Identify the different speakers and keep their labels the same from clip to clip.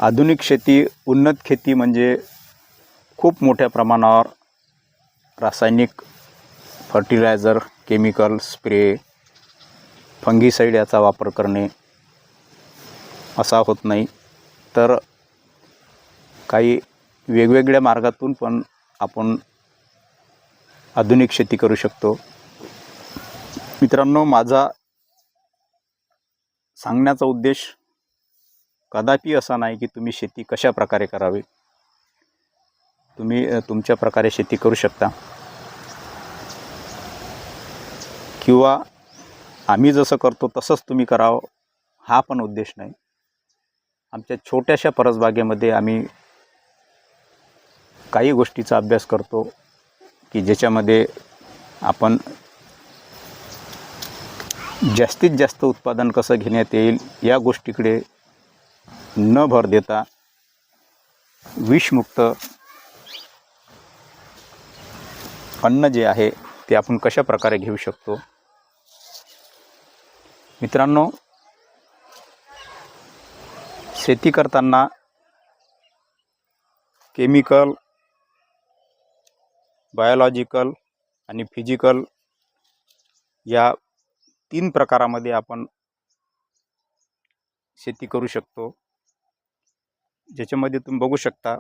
Speaker 1: आधुनिक शेती, उन्नत खेती म्हणजे खूप मोठ्या प्रमाणावर रासायनिक फर्टिलायझर, केमिकल स्प्रे, फंगीसाइड याचा वापर करणे असा होत नाही, तर काही वेगवेगळ्या मार्गातून पण आपण आधुनिक शेती करू शकतो. मित्रांनो, माझा सांगण्याचा उद्देश कदापि असा नाही की तुम्ही शेती कशा प्रकारे करावी. तुम्ही तुमच्या प्रकारे शेती करू शकता किंवा आम्ही जसं करतो तसंच तुम्ही करावं, हा पण उद्देश नाही. आमच्या छोट्याशा परसबागेमध्ये आम्ही काही गोष्टीचा अभ्यास करतो की ज्याच्यामध्ये आपण जास्तीत जास्त उत्पादन कसं घेण्यात येईल या गोष्टीकडे न भर देता विषमुक्त अन्न जे आहे ते आपण कशा प्रकारे घेऊ शकतो. मित्रांनो, शेती करताना केमिकल, बायोलॉजिकल आणि फिजिकल या 3 प्रकारामध्ये आपण शेती करू शकतो. ज्याच्यामध्ये तुम्ही बघू शकता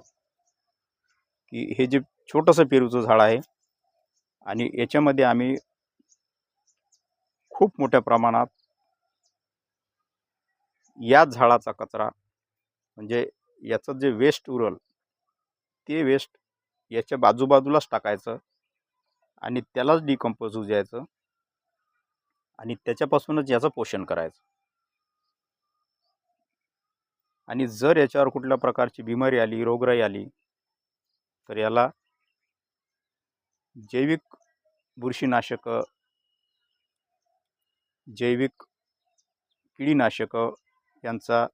Speaker 1: की हे जे छोटंसं पेरूचं झाड आहे आणि याच्यामध्ये आम्ही खूप मोठ्या प्रमाणात या झाडाचा कचरा, म्हणजे याचं जे वेस्ट उरल ते वेस्ट याच्या बाजूबाजूलाच टाकायचं आणि त्यालाच डिकंपोज होऊ द्यायचं आणि त्याच्यापासूनच याचं पोषण करायचं. आणि जर याच्यावर कुठल्या प्रकारची बिमारी आली, रोगराई आली, तर याला जैविक बुरशीनाशक, जैविक किडीनाशक यांचा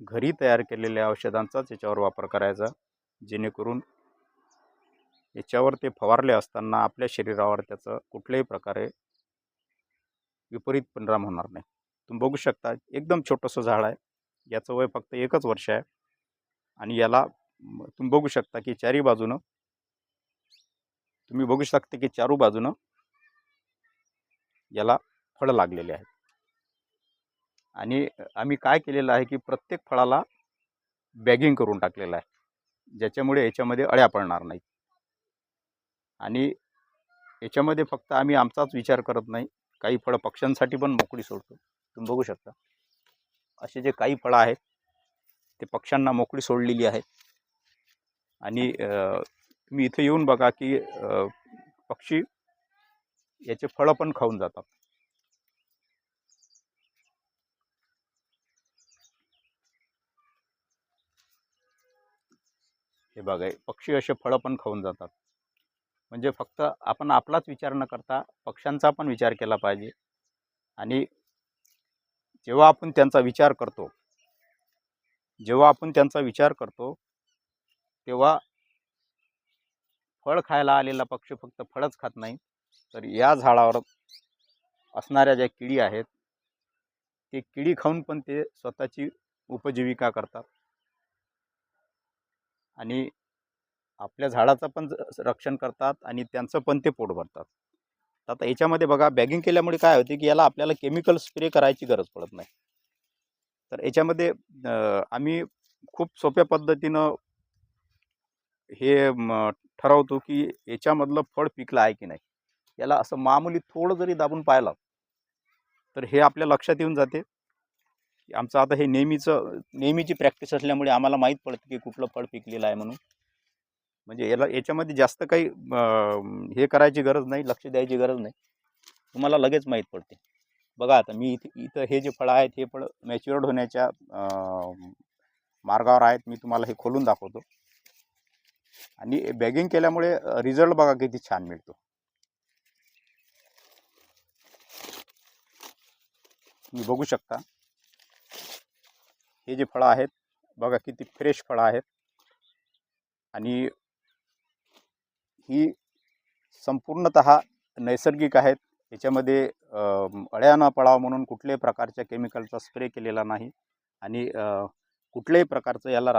Speaker 1: घरी तयार केलेल्या औषधांचाच याच्यावर वापर करायचा, जेणेकरून याच्यावर ते फवारले असताना आपल्या शरीरावर त्याचं कुठल्याही प्रकारे विपरीत परिणाम होणार नाही. तुम्ही बघू शकता, एकदम छोटंसं झाड आहे, याचं वय फक्त 1च वर्ष आहे आणि याला तुम्ही बघू शकता की चारी बाजूनं याला फळं लागलेले आहेत. आणि आम्ही काय केलेलं आहे की प्रत्येक फळाला बॅगिंग करून टाकलेलं आहे, ज्याच्यामुळे याच्यामध्ये अळ्या पडणार नाहीत. आणि याच्यामध्ये फक्त आम्ही आमचाच विचार करत नाही, काही फळं पक्ष्यांसाठी पण मोकळी सोडतो. तुम्ही बघू शकता, असे जे काही फळं आहेत ते पक्ष्यांना मोकळी सोडलेली आहेत. आणि तुम्ही इथे येऊन बघा की पक्षी याचे फळं पण खाऊन जातात. हे बघा, पक्षी असे फळं पण खाऊन जातात. म्हणजे फक्त आपण आपलाच विचार न करता पक्ष्यांचा पण विचार केला पाहिजे. आणि जेव्हा आपण त्यांचा विचार करतो तेव्हा फळ खायला आलेला पक्षी फक्त फळच खात नाही, तर या झाडावर असणाऱ्या ज्या किडी आहेत ते किडी खाऊन पण ते स्वतःची उपजीविका करतात आणि आपल्या झाडाचं पण रक्षण करतात आणि त्यांचं पण ते पोट भरतात. आता याच्यामध्ये बघा, बॅगिंग केल्यामुळे काय होते की याला आपल्याला केमिकल स्प्रे करायची गरज पडत नाही. तर याच्यामध्ये आम्ही खूप सोप्या पद्धतीनं हे ठरवतो की याच्यामधलं फळ पिकलं आहे की नाही. याला असं मामूली थोडं जरी दाबून पाहिलं तर हे आपल्या लक्षात येऊन जाते. आमचं आता हे नेहमीची प्रॅक्टिस असल्यामुळे आम्हाला माहीत पडतं की कुठलं फळ पिकलेलं आहे म्हणून. म्हणजे याच्यामध्ये जास्त काही हे करायची गरज नाही, लक्ष द्यायची गरज नाही, तुम्हाला लगेच माहीत पडते. बघा, आता मी इथं हे जे फळं आहेत हे फळं मॅच्युअर्ड होण्याच्या मार्गावर आहेत. मी तुम्हाला हे खोलून दाखवतो. आणि बॅगिंग केल्यामुळे रिझल्ट बघा किती छान मिळतो. तुम्ही बघू शकता, हे जे फळं आहेत बघा किती फ्रेश फळं आहेत आणि ही संपूर्णतः नैसर्गिक आहेत. याच्यामध्ये अळ्या न पडावं म्हणून कुठल्याही प्रकारच्या केमिकलचा स्प्रे केलेला नाही आणि कुठल्याही प्रकारचं याला